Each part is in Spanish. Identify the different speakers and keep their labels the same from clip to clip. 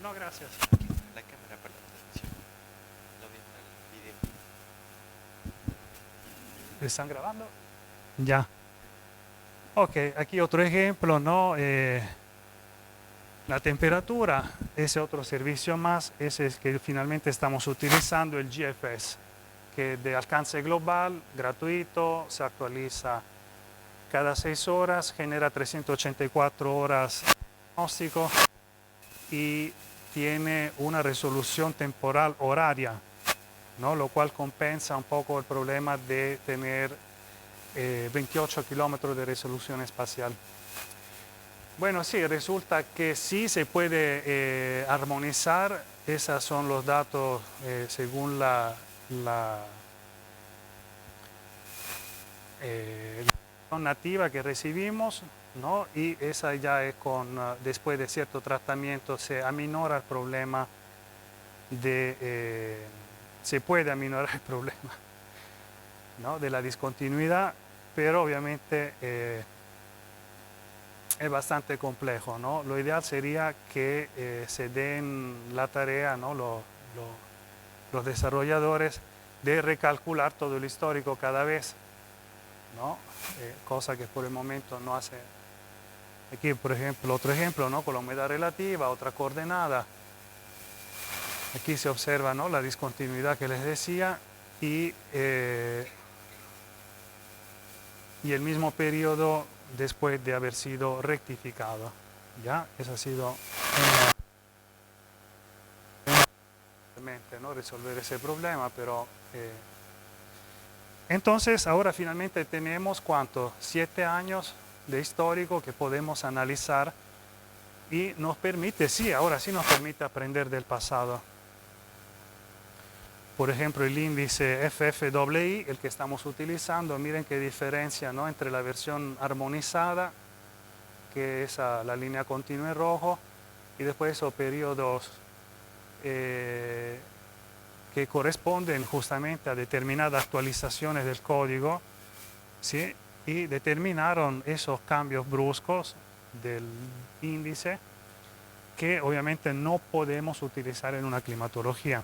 Speaker 1: No, gracias.
Speaker 2: La cámara para la transmisión. Lo mismo en el video.
Speaker 1: ¿Están grabando? Ya. Ok, aquí otro ejemplo, ¿no? La temperatura, ese otro servicio más, ese es que finalmente estamos utilizando el GFS, que de alcance global, gratuito, se actualiza cada 6 horas, genera 384 horas de diagnóstico y tiene una resolución temporal horaria, ¿no? Lo cual compensa un poco el problema de tener 28 kilómetros de resolución espacial. Bueno, sí, resulta que sí se puede armonizar. Esos son los datos según la nativa que recibimos, ¿no? Y esa ya es después de cierto tratamiento se aminora el problema se puede aminorar el problema, ¿no? De la discontinuidad, pero obviamente es bastante complejo, ¿no? Lo ideal sería que se den la tarea, ¿no? Los desarrolladores de recalcular todo el histórico cada vez, ¿no? Cosa que por el momento no hace. Aquí, por ejemplo, otro ejemplo, ¿no? Con la humedad relativa, otra coordenada. Aquí se observa, ¿no? La discontinuidad que les decía y el mismo periodo después de haber sido rectificado. ¿Ya? Eso ha sido ¿no? Resolver ese problema, pero entonces ahora finalmente tenemos ¿cuánto? 7 años de histórico que podemos analizar y nos permite, sí, ahora sí nos permite aprender del pasado. Por ejemplo, el índice FFII, el que estamos utilizando, miren qué diferencia, ¿no? Entre la versión armonizada, que es la línea continua en rojo, y después esos periodos que corresponden justamente a determinadas actualizaciones del código, ¿sí? Y determinaron esos cambios bruscos del índice que obviamente no podemos utilizar en una climatología.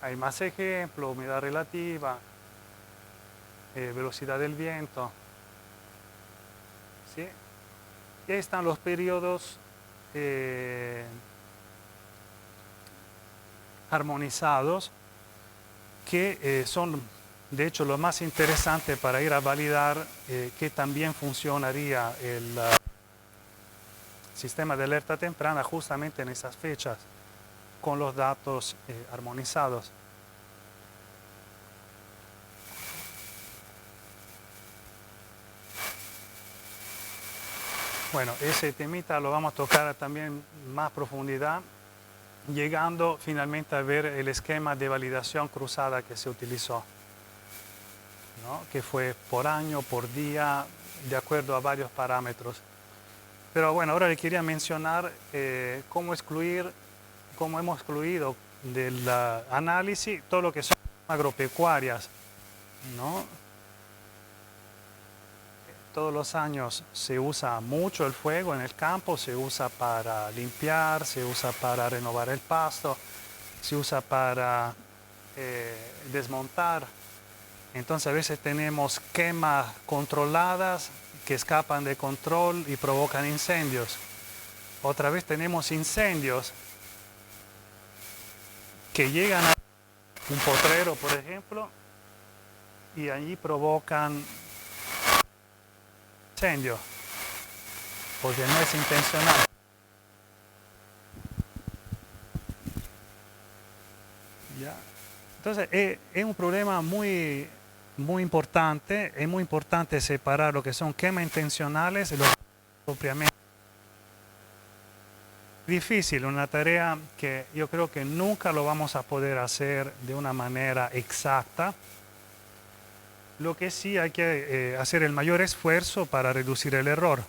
Speaker 1: Hay más ejemplos, humedad relativa, velocidad del viento, ¿sí? Y ahí están los periodos armonizados que son de hecho lo más interesante para ir a validar que también funcionaría el sistema de alerta temprana justamente en esas fechas con los datos armonizados. Bueno, ese temita lo vamos a tocar también más profundidad, llegando finalmente a ver el esquema de validación cruzada que se utilizó, ¿no? Que fue por año, por día, de acuerdo a varios parámetros. Pero bueno, ahora le quería mencionar cómo hemos excluido del análisis todo lo que son agropecuarias, ¿no? Todos los años se usa mucho el fuego en el campo, se usa para limpiar, se usa para renovar el pasto, se usa para desmontar. Entonces a veces tenemos quemas controladas que escapan de control y provocan incendios. Otra vez tenemos incendios que llegan a un potrero, por ejemplo, y allí provocan incendio, porque no es intencional. ¿Ya? Entonces es un problema muy importante, es muy importante separar lo que son quemas intencionales y lo que son propiamente. Difícil, una tarea que yo creo que nunca lo vamos a poder hacer de una manera exacta. Lo que sí hay que hacer el mayor esfuerzo para reducir el error,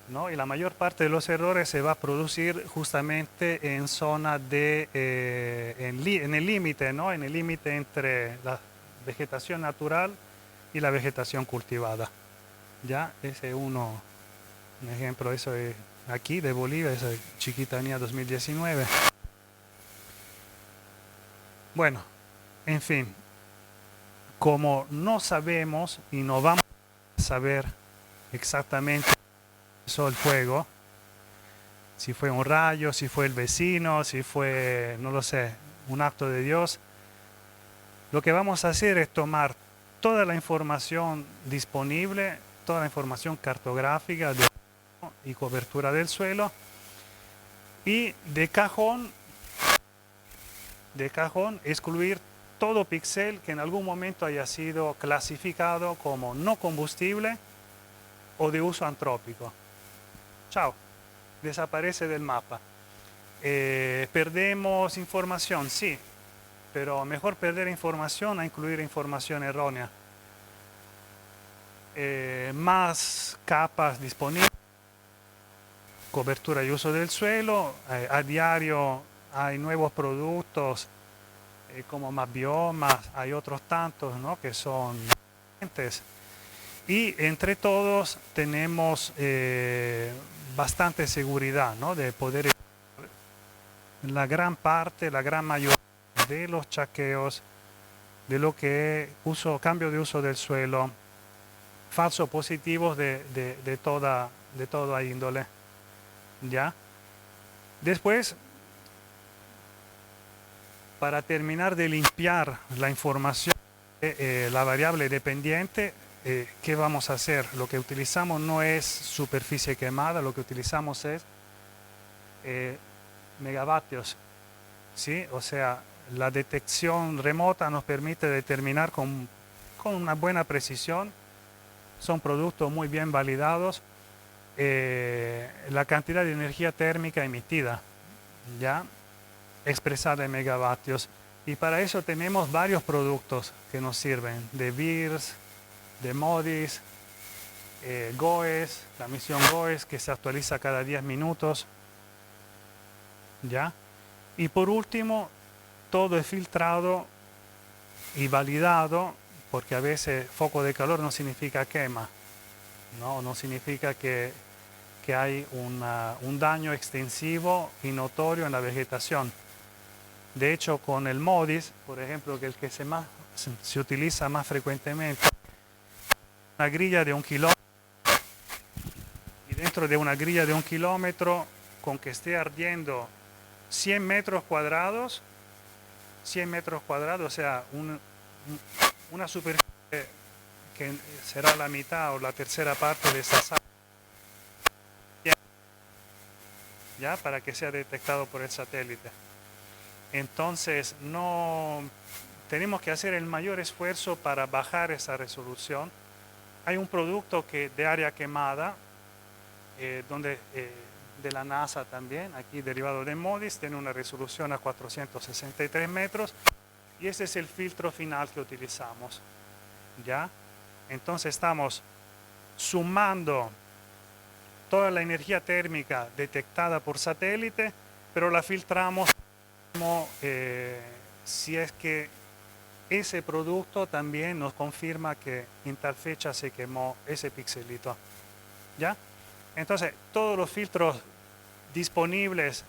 Speaker 1: ¿no? Y la mayor parte de los errores se va a producir justamente en zona en el límite, ¿no? En el límite entre la vegetación natural y la vegetación cultivada. Ya, ese es un ejemplo, eso es aquí de Bolivia, esa Chiquitanía 2019. Bueno, en fin, como no sabemos y no vamos a saber exactamente qué hizo el fuego, si fue un rayo, si fue el vecino, si fue, no lo sé, un acto de Dios, lo que vamos a hacer es tomar toda la información disponible, toda la información cartográfica y cobertura del suelo, y de cajón excluir todo píxel que en algún momento haya sido clasificado como no combustible o de uso antrópico. Chao, desaparece del mapa. ¿Perdemos información? Sí, pero mejor perder información a incluir información errónea. Más capas disponibles, cobertura y uso del suelo, a diario hay nuevos productos como más biomas, hay otros tantos, ¿no?, que son diferentes. Y entre todos tenemos bastante seguridad, ¿no?, de poder la gran parte, la gran mayoría de los chaqueos, de lo que es cambio de uso del suelo, falsos positivos de toda índole. ¿Ya? Después, para terminar de limpiar la información de la variable dependiente, ¿qué vamos a hacer? Lo que utilizamos no es superficie quemada, lo que utilizamos es megavatios, ¿sí? O sea, la detección remota nos permite determinar con una buena precisión, son productos muy bien validados, la cantidad de energía térmica emitida, ya expresada en megavatios, y para eso tenemos varios productos que nos sirven, de VIRS, de MODIS, GOES, la misión GOES que se actualiza cada 10 minutos, ya, y por último todo es filtrado y validado, porque a veces foco de calor no significa quema, no significa que hay un daño extensivo y notorio en la vegetación. De hecho, con el MODIS, por ejemplo, que el que se utiliza más frecuentemente, una grilla de 1 kilómetro, y dentro de una grilla de 1 kilómetro, con que esté ardiendo 100 metros cuadrados, o sea, una superficie que será la mitad o la tercera parte de esa sala, ya, para que sea detectado por el satélite. Entonces, tenemos que hacer el mayor esfuerzo para bajar esa resolución. Hay un producto de área quemada, de la NASA también, aquí derivado de MODIS, tiene una resolución a 463 metros, y ese es el filtro final que utilizamos, ¿ya? Entonces estamos sumando toda la energía térmica detectada por satélite, pero la filtramos si es que ese producto también nos confirma que en tal fecha se quemó ese pixelito, ¿ya? Entonces, todos los filtros disponibles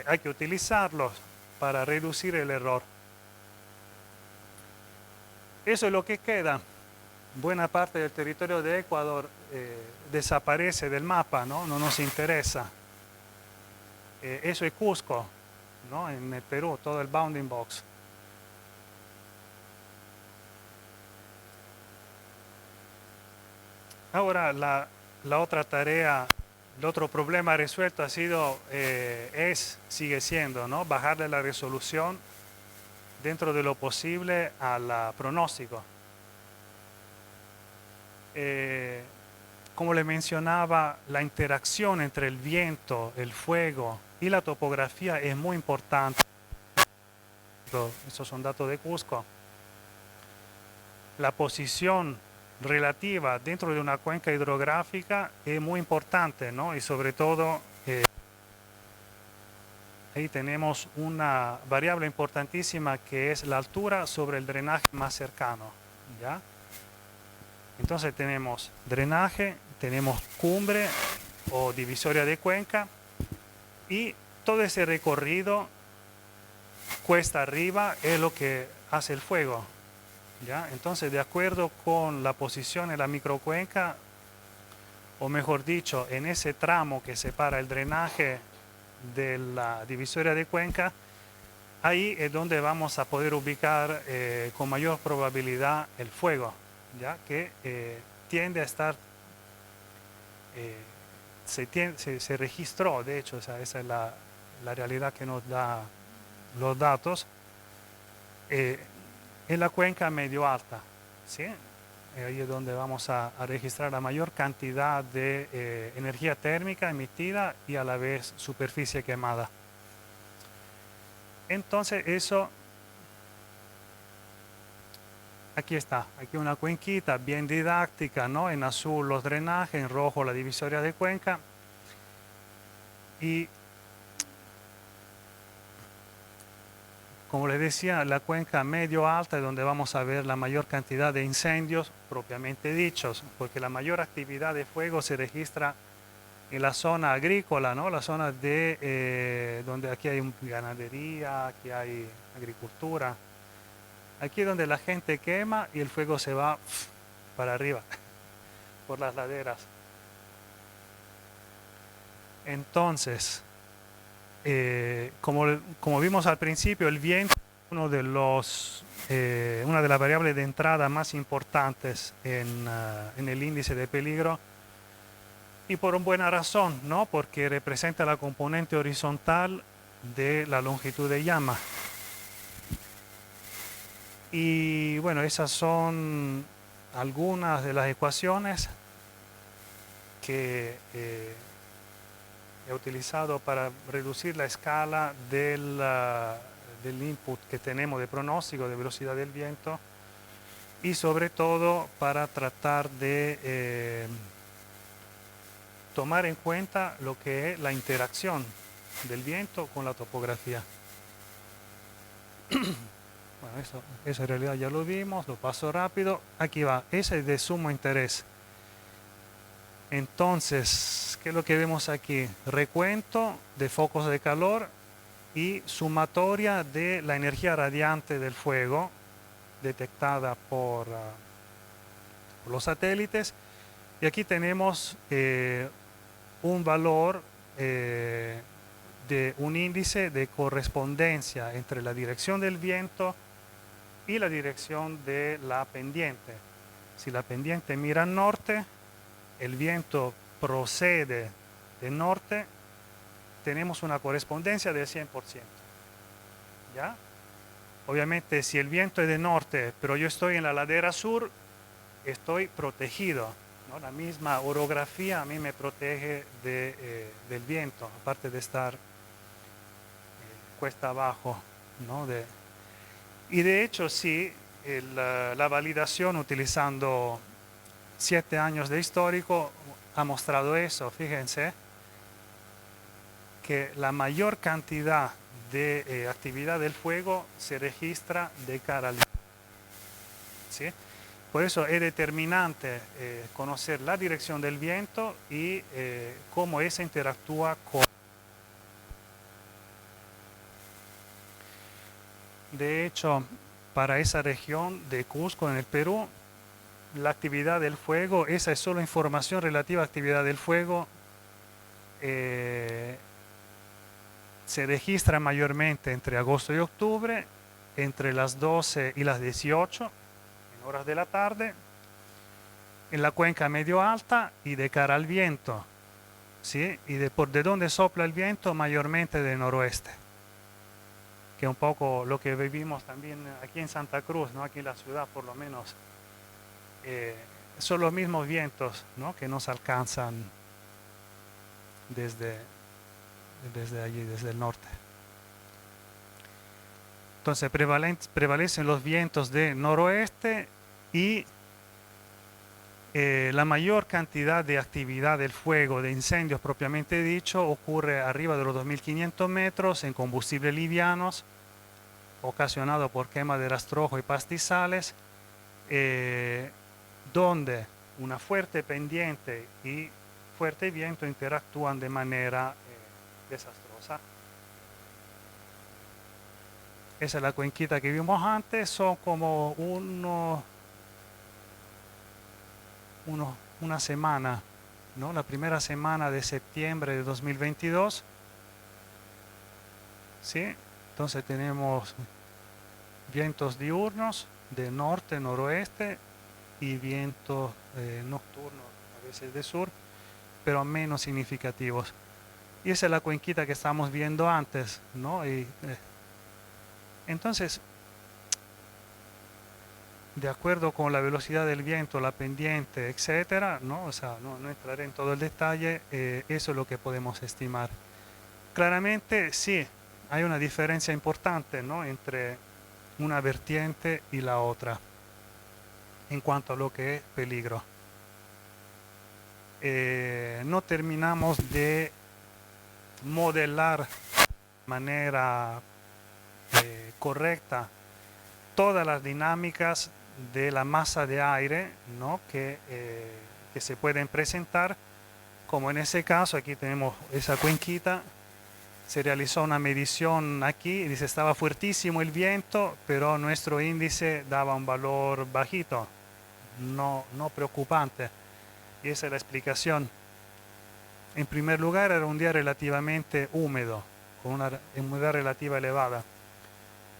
Speaker 1: hay que utilizarlos para reducir el error. Eso es lo que queda. Buena parte del territorio de Ecuador desaparece del mapa, ¿no? No nos interesa. Eso es Cusco, ¿no? En el Perú, todo el bounding box. Ahora, la otra tarea, el otro problema resuelto ha sido, sigue siendo, ¿no?, bajarle la resolución dentro de lo posible al pronóstico. Como le mencionaba, la interacción entre el viento, el fuego y la topografía es muy importante. Estos son datos de Cusco. La posición relativa dentro de una cuenca hidrográfica es muy importante, ¿no? Y sobre todo, ahí tenemos una variable importantísima que es la altura sobre el drenaje más cercano, ¿ya? Entonces tenemos drenaje, tenemos cumbre o divisoria de cuenca, y todo ese recorrido cuesta arriba es lo que hace el fuego, ¿ya? Entonces, de acuerdo con la posición en la microcuenca, o mejor dicho, en ese tramo que separa el drenaje de la divisoria de cuenca, ahí es donde vamos a poder ubicar con mayor probabilidad el fuego, ¿ya? Que tiende a estar, se registró, de hecho, esa es la realidad que nos da los datos, en la cuenca medio alta, ¿sí? Ahí es donde vamos a registrar la mayor cantidad de energía térmica emitida y a la vez superficie quemada. Entonces eso, aquí está, aquí una cuenquita bien didáctica, ¿no? En azul los drenajes, en rojo la divisoria de cuenca. Y como les decía, la cuenca medio alta es donde vamos a ver la mayor cantidad de incendios propiamente dichos, porque la mayor actividad de fuego se registra en la zona agrícola, ¿no? La zona de donde aquí hay ganadería, aquí hay agricultura. Aquí es donde la gente quema y el fuego se va para arriba, por las laderas. Entonces, como vimos al principio, el viento es una de las variables de entrada más importantes en el índice de peligro, y por una buena razón, ¿no? Porque representa la componente horizontal de la longitud de llama. Y bueno, esas son algunas de las ecuaciones que he utilizado para reducir la escala del input que tenemos de pronóstico de velocidad del viento, y sobre todo para tratar de tomar en cuenta lo que es la interacción del viento con la topografía. Bueno, eso en realidad ya lo vimos, lo paso rápido. Aquí va, ese es de sumo interés. Entonces, ¿qué es lo que vemos aquí? Recuento de focos de calor y sumatoria de la energía radiante del fuego detectada por los satélites. Y aquí tenemos un valor de un índice de correspondencia entre la dirección del viento y la dirección de la pendiente. Si la pendiente mira al norte, el viento procede de norte, tenemos una correspondencia del 100%. ¿Ya? Obviamente, si el viento es de norte, pero yo estoy en la ladera sur, estoy protegido, ¿no? La misma orografía a mí me protege del viento, aparte de estar cuesta abajo, ¿no? Y de hecho, sí, la validación utilizando 7 años de histórico ha mostrado eso. Fíjense que la mayor cantidad de actividad del fuego se registra de cara al viento, ¿sí? Por eso es determinante conocer la dirección del viento y cómo esa interactúa con... De hecho, para esa región de Cusco en el Perú, la actividad del fuego, esa es solo información relativa a actividad del fuego, se registra mayormente entre agosto y octubre, entre las 12 y las 18, en horas de la tarde, en la cuenca medio alta y de cara al viento, ¿sí? Y de dónde sopla el viento, mayormente del noroeste, que es un poco lo que vivimos también aquí en Santa Cruz, ¿no? Aquí en la ciudad por lo menos. Son los mismos vientos, ¿no? Que nos alcanzan desde allí, desde el norte. Entonces prevalecen los vientos de noroeste, y la mayor cantidad de actividad del fuego, de incendios propiamente dicho, ocurre arriba de los 2500 metros en combustibles livianos, ocasionado por quema de rastrojo y pastizales, donde una fuerte pendiente y fuerte viento interactúan de manera desastrosa. Esa es la cuenquita que vimos antes, son como una semana, ¿no? La primera semana de septiembre de 2022, ¿sí? Entonces tenemos vientos diurnos de norte, noroeste y vientos nocturnos, a veces de sur, pero menos significativos. Y esa es la cuenquita que estamos viendo antes, ¿no? Entonces, de acuerdo con la velocidad del viento, la pendiente, etcétera, ¿no? O sea, no entraré en todo el detalle, eso es lo que podemos estimar. Claramente, sí, hay una diferencia importante, ¿no? Entre una vertiente y la otra en cuanto a lo que es peligro. No terminamos de modelar de manera correcta todas las dinámicas de la masa de aire, ¿no? que se pueden presentar, como en ese caso. Aquí tenemos esa cuenquita, se realizó una medición aquí y dice estaba fuertísimo el viento, pero nuestro índice daba un valor bajito, no preocupante, y esa es la explicación. En primer lugar, era un día relativamente húmedo, con una humedad relativa elevada,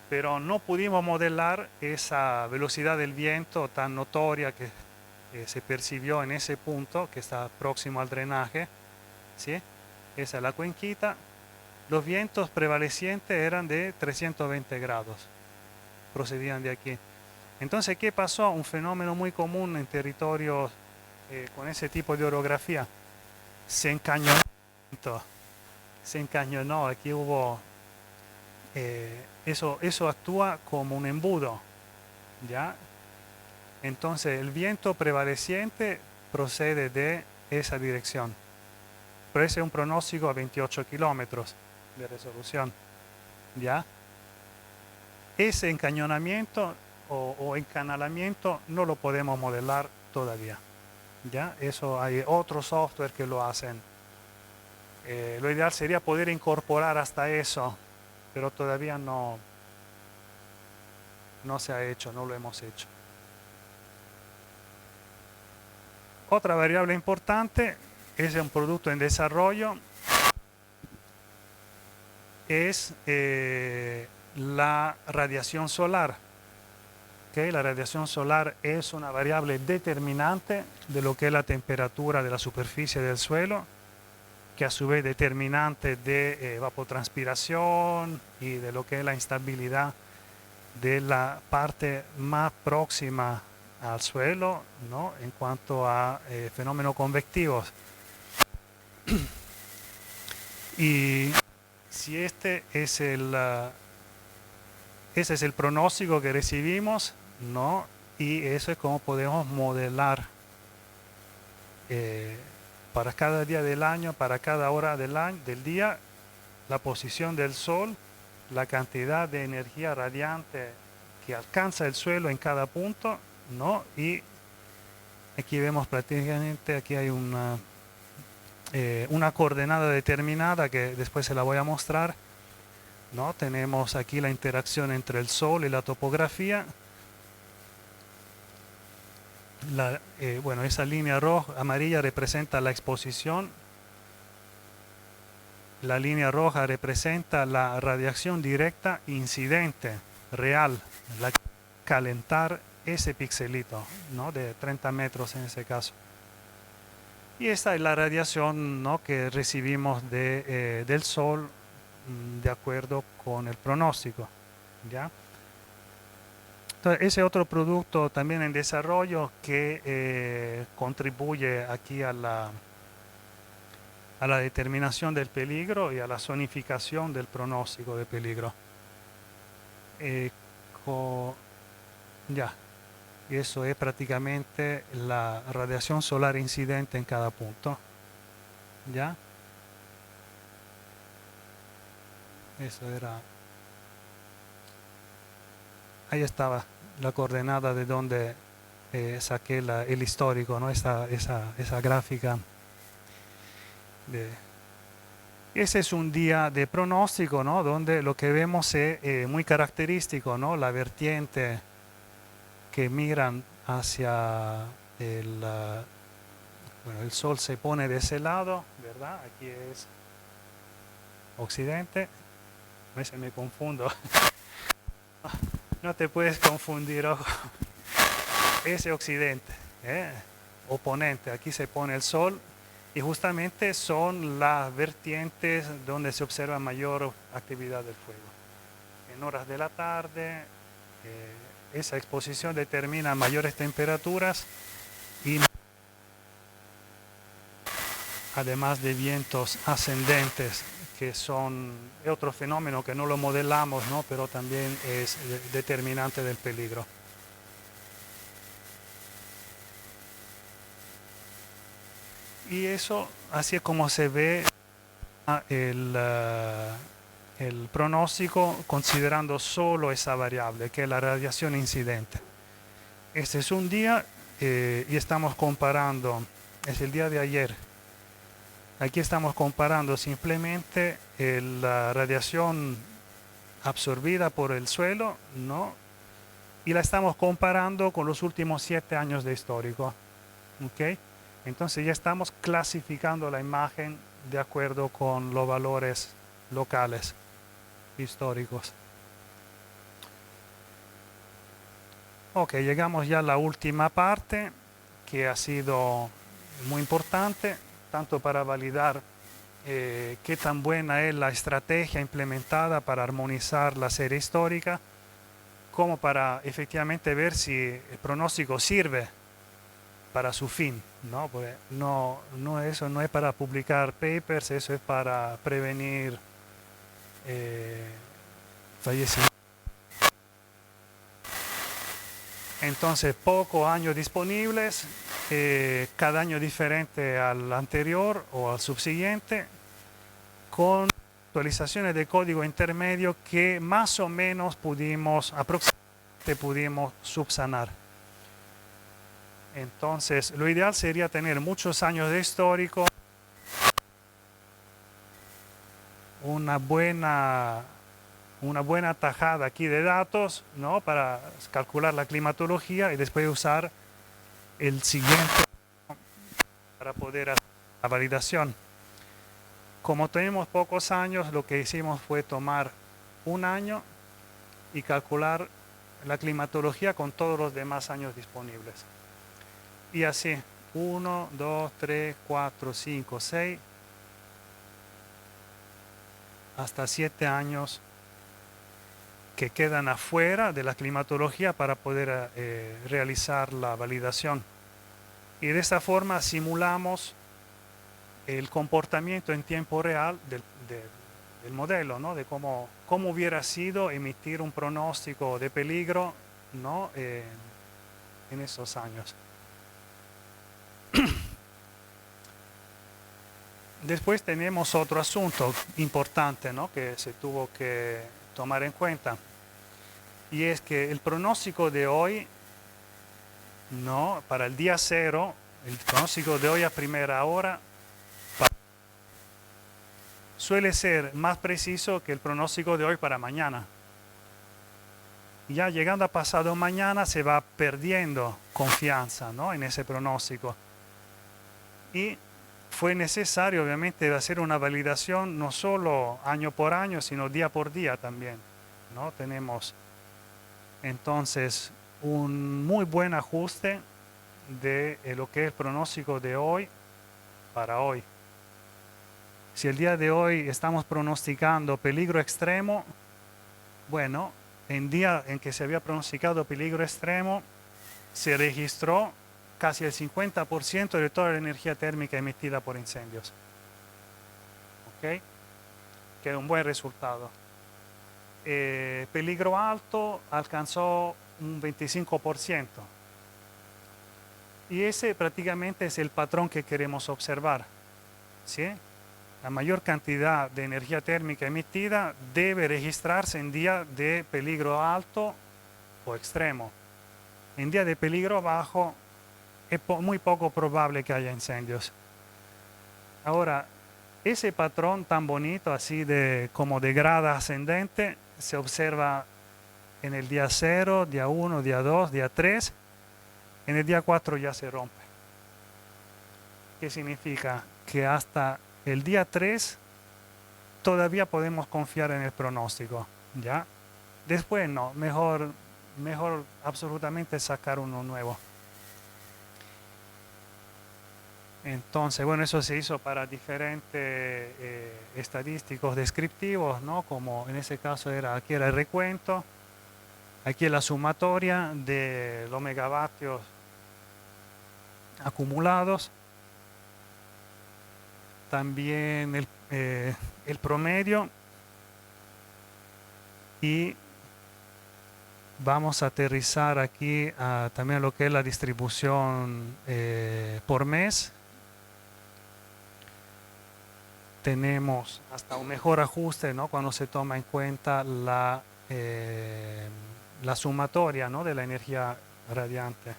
Speaker 1: pero no pudimos modelar esa velocidad del viento tan notoria que se percibió en ese punto que está próximo al drenaje, ¿sí? Esa es la cuenquita. Los vientos prevalecientes eran de 320 grados, procedían de aquí. Entonces, ¿qué pasó? Un fenómeno muy común en territorios con ese tipo de orografía. Se encañonó, aquí hubo... eso actúa como un embudo, ¿ya? Entonces el viento prevaleciente procede de esa dirección. Pero ese es un pronóstico a 28 kilómetros de resolución, ¿ya? Ese encañonamiento o encanalamiento no lo podemos modelar todavía, ¿ya? Eso hay otros software que lo hacen. Lo ideal sería poder incorporar hasta eso, pero todavía no se ha hecho, no lo hemos hecho. Otra variable importante es un producto en desarrollo, es la radiación solar. ¿Okay? La radiación solar es una variable determinante de lo que es la temperatura de la superficie del suelo, que a su vez determinante de evapotranspiración y de lo que es la instabilidad de la parte más próxima al suelo, ¿no? En cuanto a fenómenos convectivos. Y si ese es el pronóstico que recibimos, ¿no? Y eso es como podemos modelar para cada día del año, para cada hora del día, la posición del sol, la cantidad de energía radiante que alcanza el suelo en cada punto, ¿no? Y aquí vemos prácticamente, aquí hay una coordenada determinada que después se la voy a mostrar, ¿no? Tenemos aquí la interacción entre el sol y la topografía. Bueno, esa línea roja, amarilla representa la exposición. La línea roja representa la radiación directa incidente, real, la calentar ese pixelito, ¿no? De 30 metros en ese caso. Y esta es la radiación, ¿no? Que recibimos del sol de acuerdo con el pronóstico, ¿ya? Entonces, ese otro producto también en desarrollo que contribuye aquí a la determinación del peligro y a la zonificación del pronóstico de peligro. Ya, y eso es prácticamente la radiación solar incidente en cada punto. ¿Ya? Eso era... Ahí estaba la coordenada de donde saqué el histórico, ¿no? Esa gráfica. Ese es un día de pronóstico, ¿no? Donde lo que vemos es muy característico, ¿no? La vertiente que miran hacia bueno, el sol se pone de ese lado, ¿verdad? Aquí es occidente. A veces me confundo. No te puedes confundir, ojo. Ese occidente, oponente. Aquí se pone el sol y justamente son las vertientes donde se observa mayor actividad del fuego. En horas de la tarde, esa exposición determina mayores temperaturas y además de vientos ascendentes, que son otro fenómeno que no lo modelamos, ¿no? Pero también es determinante del peligro. Y eso, así es como se ve el pronóstico considerando solo esa variable, que es la radiación incidente. Este es un día y estamos comparando, es el día de ayer. Aquí estamos comparando simplemente la radiación absorbida por el suelo, ¿no? Y la estamos comparando con los últimos 7 años de histórico. ¿Ok? Entonces ya estamos clasificando la imagen de acuerdo con los valores locales, históricos. Ok, llegamos ya a la última parte, que ha sido muy importante, tanto para validar qué tan buena es la estrategia implementada para armonizar la serie histórica, como para efectivamente ver si el pronóstico sirve para su fin, ¿no? Porque eso no es para publicar papers, eso es para prevenir fallecimientos. Entonces, pocos años disponibles, cada año diferente al anterior o al subsiguiente, con actualizaciones de código intermedio que más o menos aproximadamente pudimos subsanar. Entonces, lo ideal sería tener muchos años de histórico, una buena tajada aquí de datos, ¿no? Para calcular la climatología y después usar el siguiente para poder hacer la validación. Como tenemos pocos años, lo que hicimos fue tomar un año y calcular la climatología con todos los demás años disponibles. Y así, 1, 2, 3, 4, 5, 6, hasta 7 años que quedan afuera de la climatología para poder realizar la validación. Y de esta forma simulamos el comportamiento en tiempo real del modelo, ¿no? De cómo hubiera sido emitir un pronóstico de peligro, ¿no? En esos años. Después tenemos otro asunto importante, ¿no? Que se tuvo que tomar en cuenta, y es que el pronóstico de hoy, ¿no? Para el día 0, el pronóstico de hoy a primera hora suele ser más preciso que el pronóstico de hoy para mañana. Ya llegando a pasado mañana se va perdiendo confianza, ¿no? En ese pronóstico. Y fue necesario obviamente hacer una validación no solo año por año, sino día por día también, ¿no? Tenemos entonces un muy buen ajuste de lo que es el pronóstico de hoy para hoy. Si el día de hoy estamos pronosticando peligro extremo, bueno, en día en que se había pronosticado peligro extremo, se registró casi el 50% de toda la energía térmica emitida por incendios. ¿Ok? Que es un buen resultado. Peligro alto alcanzó un 25%. Y ese prácticamente es el patrón que queremos observar, ¿sí? La mayor cantidad de energía térmica emitida debe registrarse en día de peligro alto o extremo. En día de peligro bajo es muy poco probable que haya incendios. Ahora, ese patrón tan bonito, así como de grada ascendente, se observa en el día 0, día 1, día 2, día 3. En el día 4 ya se rompe. ¿Qué significa? Que hasta el día 3 todavía podemos confiar en el pronóstico, ¿ya? Después no, mejor absolutamente sacar uno nuevo. Entonces, bueno, eso se hizo para diferentes estadísticos descriptivos, ¿no? Como en ese caso aquí era el recuento, aquí es la sumatoria de los megavatios acumulados, también el promedio, y vamos a aterrizar aquí también lo que es la distribución por mes. Tenemos hasta un mejor ajuste, ¿no? Cuando se toma en cuenta la sumatoria, ¿no? De la energía radiante.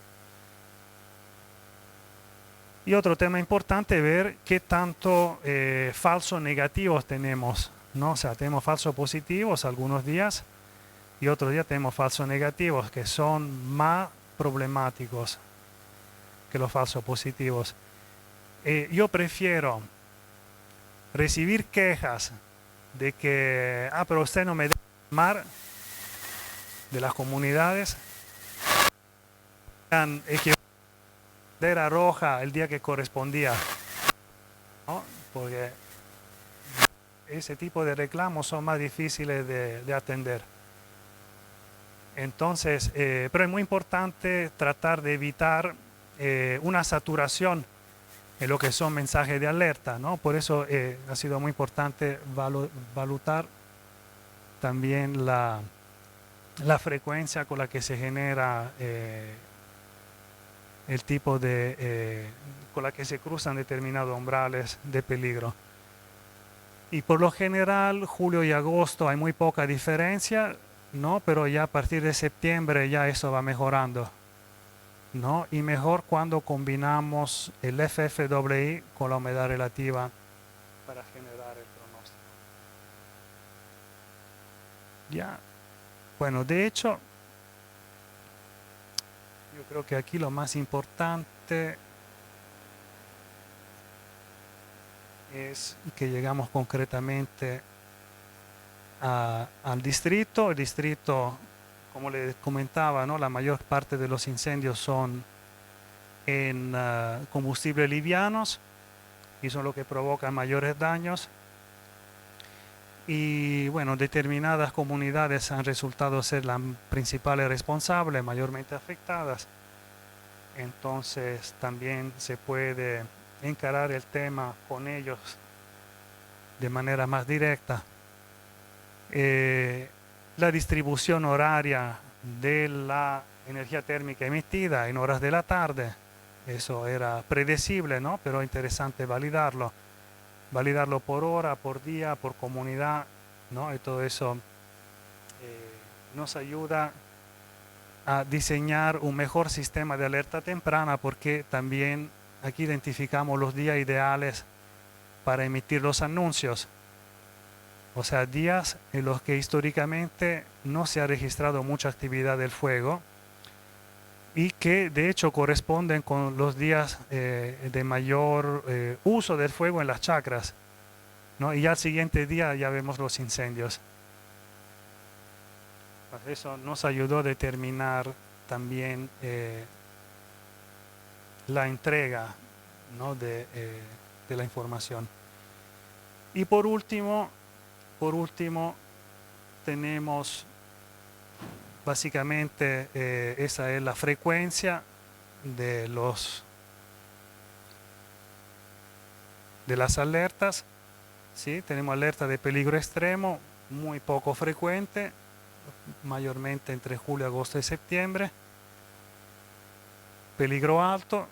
Speaker 1: Y otro tema importante es ver qué tanto falsos negativos tenemos, ¿no? O sea, tenemos falsos positivos algunos días y otros días tenemos falsos negativos que son más problemáticos que los falsos positivos. Yo prefiero recibir quejas de que, pero usted no me deja llamar, de las comunidades, bandera roja el día que correspondía, ¿no? Porque ese tipo de reclamos son más difíciles de atender. Entonces, pero es muy importante tratar de evitar una saturación en lo que son mensajes de alerta, ¿no? Por eso ha sido muy importante valorar también la frecuencia con la que se genera el tipo con la que se cruzan determinados umbrales de peligro. Y por lo general, julio y agosto hay muy poca diferencia, ¿no? Pero ya a partir de septiembre ya eso va mejorando, ¿no? Y mejor cuando combinamos el FFII con la humedad relativa para generar el pronóstico. Ya, bueno, de hecho, yo creo que aquí lo más importante es que llegamos concretamente al distrito. El distrito, como les comentaba, ¿no? La mayor parte de los incendios son en combustibles livianos y son lo que provocan mayores daños. Y bueno, determinadas comunidades han resultado ser las principales responsables, mayormente afectadas. Entonces también se puede encarar el tema con ellos de manera más directa. La distribución horaria de la energía térmica emitida en horas de la tarde, eso era predecible, ¿no? Pero interesante validarlo por hora, por día, por comunidad, ¿no? Y todo eso nos ayuda a diseñar un mejor sistema de alerta temprana, porque también aquí identificamos los días ideales para emitir los anuncios. O sea, días en los que históricamente no se ha registrado mucha actividad del fuego y que de hecho corresponden con los días de mayor uso del fuego en las chacras, ¿no? Y ya al siguiente día ya vemos los incendios. Pues eso nos ayudó a determinar también la entrega, ¿no? de la información. Y por último tenemos básicamente esa es la frecuencia de las alertas, ¿sí? Tenemos alerta de peligro extremo, muy poco frecuente, mayormente entre julio, agosto y septiembre. Peligro alto,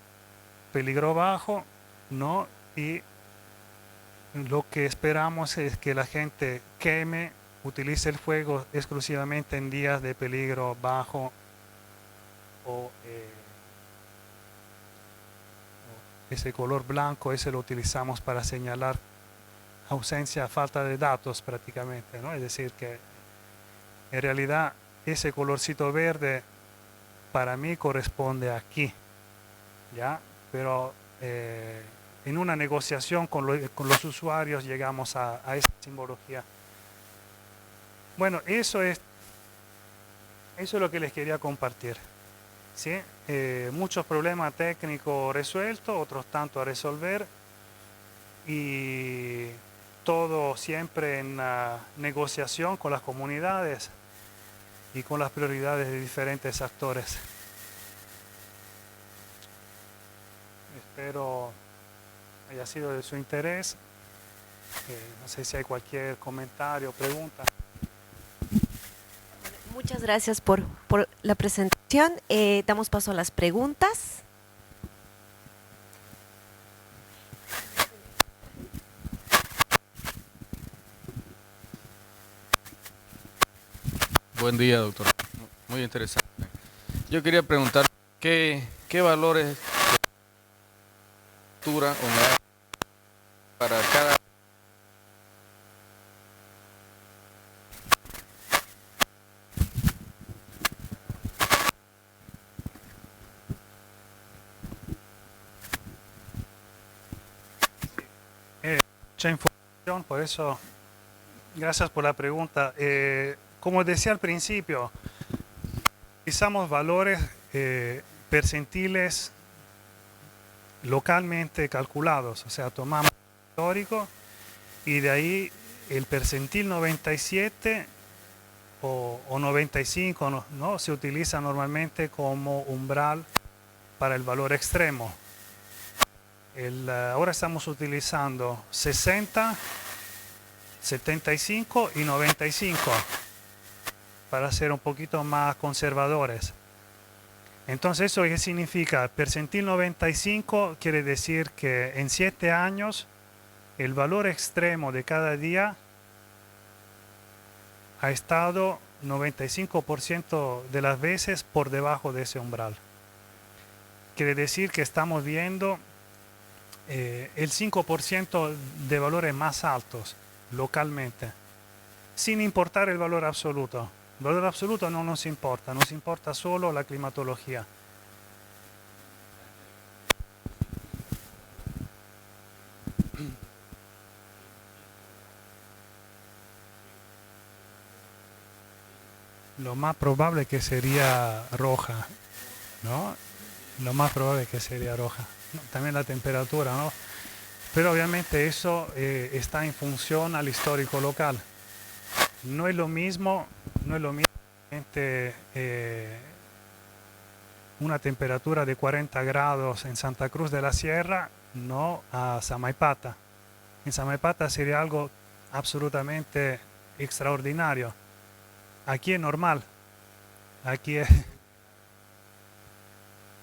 Speaker 1: peligro bajo, ¿no? Y lo que esperamos es que la gente utilice el fuego exclusivamente en días de peligro bajo o ese color blanco, ese lo utilizamos para señalar ausencia, falta de datos prácticamente, ¿no? Es decir, que en realidad ese colorcito verde para mí corresponde aquí, ¿ya? Pero en una negociación con los usuarios llegamos a esa simbología. Bueno, eso es lo que les quería compartir. ¿Sí? Muchos problemas técnicos resueltos, otros tanto a resolver, y todo siempre en negociación con las comunidades y con las prioridades de diferentes actores. Espero haya sido de su interés. No sé si hay cualquier comentario o pregunta.
Speaker 3: Muchas gracias por la presentación. Damos paso a las preguntas.
Speaker 4: Buen día, doctor. Muy interesante. Yo quería preguntar qué valores de altura o humedad para cada
Speaker 1: Mucha información, por eso, gracias por la pregunta. Como decía al principio, utilizamos valores percentiles localmente calculados, o sea, tomamos el histórico y de ahí el percentil 97 o 95 ¿no? Se utiliza normalmente como umbral para el valor extremo. Ahora estamos utilizando 60, 75 y 95 para ser un poquito más conservadores. Entonces, ¿eso qué significa? Percentil 95 quiere decir que en 7 años el valor extremo de cada día ha estado 95% de las veces por debajo de ese umbral. Quiere decir que estamos viendo el 5% de valores más altos localmente, sin importar el valor absoluto. El valor absoluto no nos importa solo la climatología. Lo más probable que sería roja, ¿no? Lo más probable que sería roja. No, también la temperatura, ¿no? Pero obviamente eso está en función al histórico local. No es lo mismo una temperatura de 40 grados en Santa Cruz de la Sierra, no a Samaipata. En Samaipata sería algo absolutamente extraordinario. Aquí es normal. Aquí es...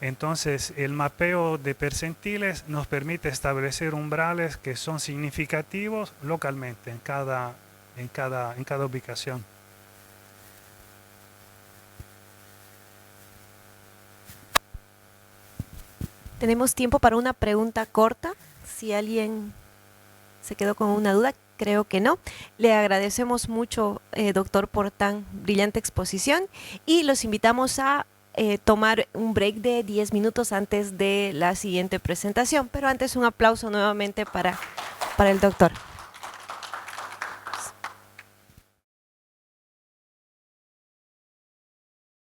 Speaker 1: Entonces, el mapeo de percentiles nos permite establecer umbrales que son significativos localmente en cada ubicación.
Speaker 3: Tenemos tiempo para una pregunta corta. Si alguien se quedó con una duda, creo que no. Le agradecemos mucho, doctor, por tan brillante exposición y los invitamos a tomar un break de 10 minutos antes de la siguiente presentación. Pero antes un aplauso nuevamente para el doctor.